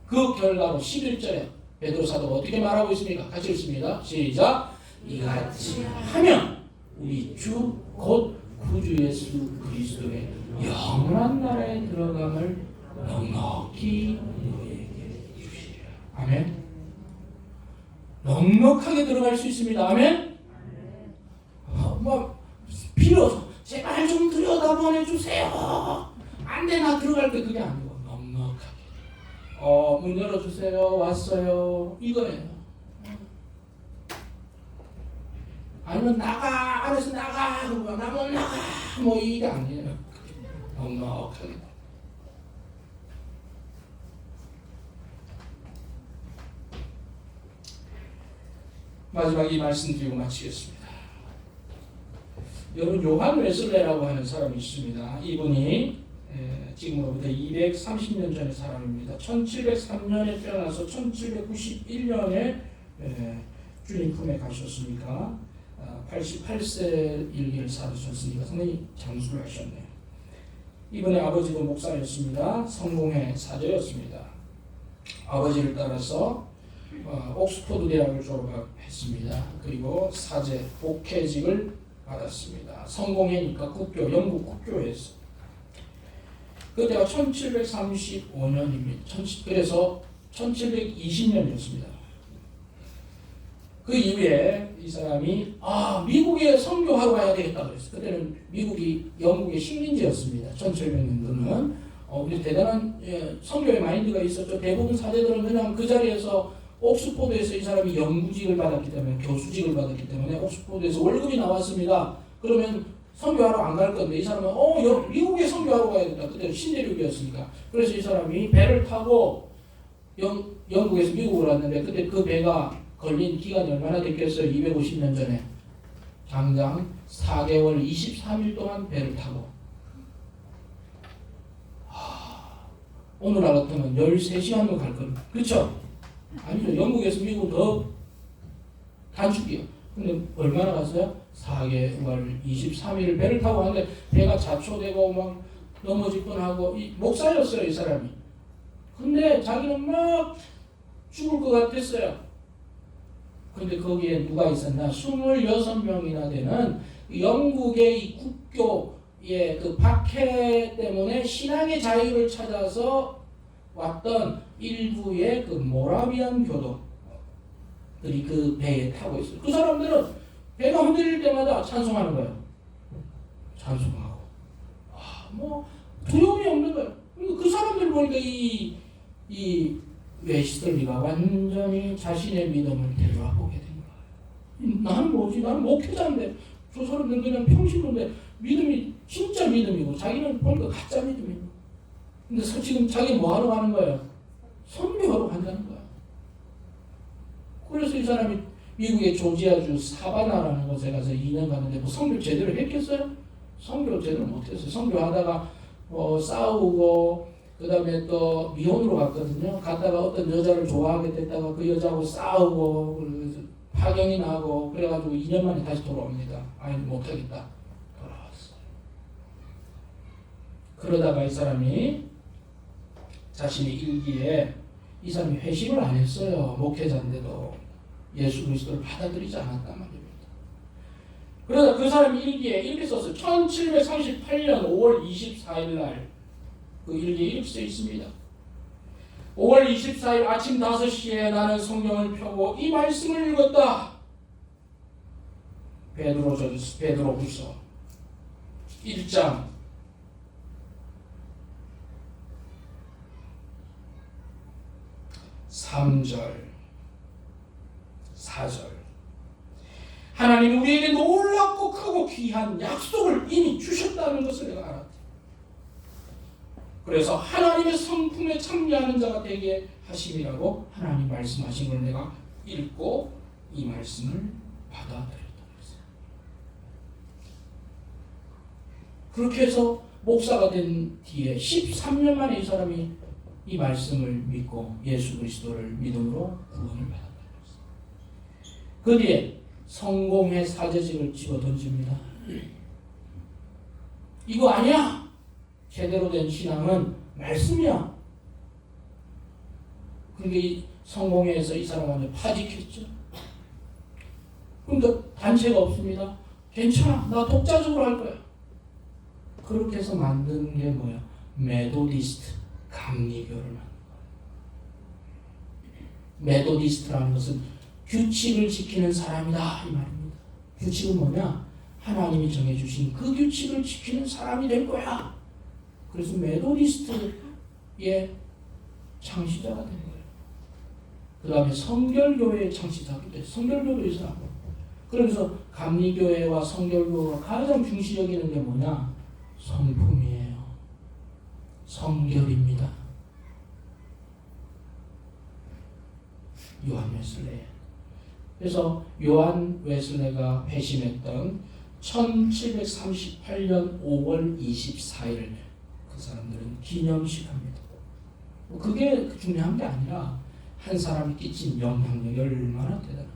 그 결과로 11절에 베드로 사도가 어떻게 말하고 있습니까? 같이 읽습니다. 시작. 이같이 하면 우리 주 곧 구주 예수 그리스도의 영원한 나라에 들어감을 넉넉히 너희에게 주시리라. 아멘. 넉넉하게 들어갈 수 있습니다. 아멘. 빌어서 제발 좀 들여다보내 주세요. 안 돼, 나 들어갈 때 그게 아니고 넉넉하게. 문 열어주세요. 왔어요. 이거예요. 아니면 나가, 안에서 나가, 나 못 나가, 뭐 이게 아니에요. 넉넉하게. 마지막 이 말씀 드리고 마치겠습니다. 여러분 요한 웨슬레라고 하는 사람이 있습니다. 이분이 지금으로부터 230년 전의 사람입니다. 1703년에 태어나서 1791년에 주님 품에 가셨으니까 88세 일기를 살으셨으니까 상당히 장수를 하셨네요. 이분의 아버지도 목사였습니다. 성공회 사제였습니다. 아버지를 따라서 옥스퍼드 대학을 졸업했습니다. 그리고 사제 복회직을 받았습니다. 성공회니까 국교, 영국 국교에서. 그때가 1735년입니다. 그래서 1720년이었습니다. 그 이후에 이 사람이 미국에 선교하러 가야 되겠다 그랬어요. 그때는 미국이 영국의 식민지였습니다. 1700년도는 우리 대단한 선교의 마인드가 있었죠. 대부분 사제들은 그냥 그 자리에서 옥스포드에서 이 사람이 연구직을 받았기 때문에 교수직을 받았기 때문에 옥스포드에서 월급이 나왔습니다. 그러면 선교하러 안 갈 건데 이 사람은 미국에 선교하러 가야 된다. 그때 신대륙이었으니까. 그래서 이 사람이 배를 타고 영국에서 미국으로 왔는데 그때 그 배가 걸린 기간이 얼마나 됐겠어요? 250년 전에. 장장 4개월 23일 동안 배를 타고. 오늘날 같으면 13시간도 갈 겁니다. 그렇죠? 아니죠. 영국에서 미국 더 단축이요. 근데 얼마나 갔어요? 4개월 23일 배를 타고 왔는데 배가 자초되고 막 넘어질 뻔하고 목사였어요, 이 사람이. 근데 자기는 막 죽을 것 같았어요. 근데 거기에 누가 있었나? 26명이나 되는 영국의 이 국교의 그 박해 때문에 신앙의 자유를 찾아서 왔던 일부의 그 모라비안 교도들이 그 배에 타고 있어요. 그 사람들은 배가 흔들릴 때마다 찬송하는 거예요. 찬송하고. 뭐 두려움이 없는 거예요. 그 사람들 보니까 이 웨스털리가 완전히 자신의 믿음을 되돌아보게 된 거예요. 나는 뭐지? 나는 목회자인데 저 사람들 그냥 평신도인데 믿음이 진짜 믿음이고 자기는 보니까 가짜 믿음이고. 근데 지금 자기 뭐 하러 가는 거예요? 선교하러 간다는 거야. 그래서 이 사람이 미국의 조지아주 사바나라는 곳에 가서 2년 갔는데 뭐 선교 제대로 했겠어요? 선교 제대로 못했어요. 선교하다가 싸우고 그 다음에 또 미혼으로 갔거든요. 갔다가 어떤 여자를 좋아하게 됐다가 그 여자하고 싸우고 그래서 파경이 나고 그래가지고 2년 만에 다시 돌아옵니다. 아니 못하겠다. 돌아왔어요. 그러다가 이 사람이 자신의 일기에 이 사람이 회심을 안 했어요. 목회자인데도 예수 그리스도를 받아들이지 않았단 말입니다. 그러다 그 사람이 일기에 이렇게 썼어요. 1738년 5월 24일 날 그 일기에 이렇게 써 있습니다. 5월 24일 아침 5시에 나는 성경을 펴고 이 말씀을 읽었다. 베드로후서 1장 3절 4절 하나님은 우리에게 놀랍고 크고 귀한 약속을 이미 주셨다는 것을 내가 알았다. 그래서 하나님의 성품에 참여하는 자가 되게 하심이라고 하나님 말씀하신 걸 내가 읽고 이 말씀을 받아들였다. 그렇게 해서 목사가 된 뒤에 13년 만에 이 사람이 이 말씀을 믿고 예수 그리스도를 믿음으로 구원을 받았다. 그 뒤에 성공의 사제직을 집어 던집니다. 이거 아니야. 제대로 된 신앙은 말씀이야. 그러니까 이 성공회에서 이 사람 완전 파직했죠. 그러니까 단체가 없습니다. 괜찮아. 나 독자적으로 할 거야. 그렇게 해서 만든 게 뭐야? 메도디스트, 감리교를 만든 거야. 메도디스트라는 것은 규칙을 지키는 사람이다 이 말입니다. 규칙은 뭐냐? 하나님이 정해주신 그 규칙을 지키는 사람이 될 거야. 그래서 메도디스트의 창시자가 된 거예요. 그 다음에 성결교회의 창시자가 됐어요. 성결교도 있어요. 그래서 감리교회와 성결교가 가장 중시 여기는 게 뭐냐? 성품이에요. 성결입니다. 요한 웨슬레. 그래서 요한 웨슬레가 회심했던 1738년 5월 24일 그 사람들은 기념식 합니다. 그게 중요한 게 아니라 한 사람이 끼친 영향력이 얼마나 대단한가.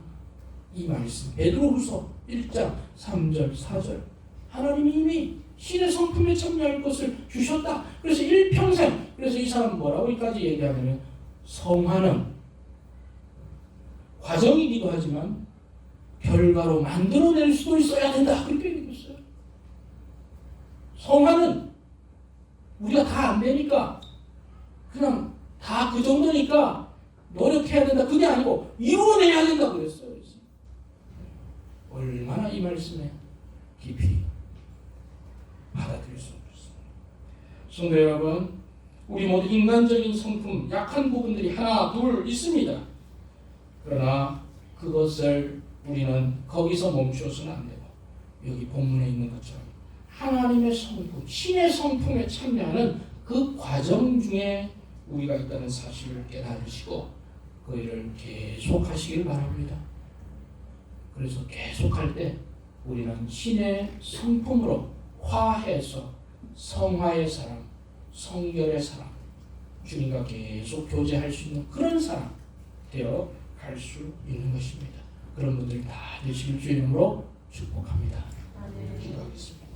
이 말씀 베드로후서 1장 3절 4절 하나님이 이미 신의 성품에 참여할 것을 주셨다. 그래서 일평생 그래서 이 사람 뭐라고까지 얘기하냐면 성화는 과정이기도 하지만 결과로 만들어낼 수도 있어야 된다. 그렇게 얘기했어요. 성화는 우리가 다 안 되니까 그냥 다 그 정도니까 노력해야 된다. 그게 아니고 이루어내야 된다 그랬어요. 얼마나 이 말씀에 깊이 받아들일 수 없습니다. 성도 여러분, 우리 모두 인간적인 성품, 약한 부분들이 하나, 둘 있습니다. 그러나 그것을 우리는 거기서 멈추어서는 안 되고 여기 본문에 있는 것처럼 하나님의 성품, 신의 성품에 참여하는 그 과정 중에 우리가 있다는 사실을 깨달으시고 그 일을 계속하시길 바랍니다. 그래서 계속할 때 우리는 신의 성품으로 화해서 성화의 사람, 성결의 사람, 주님과 계속 교제할 수 있는 그런 사람 되어 갈 수 있는 것입니다. 그런 분들이 다 되시길 주의 이름으로 축복합니다. 기도하겠습니다.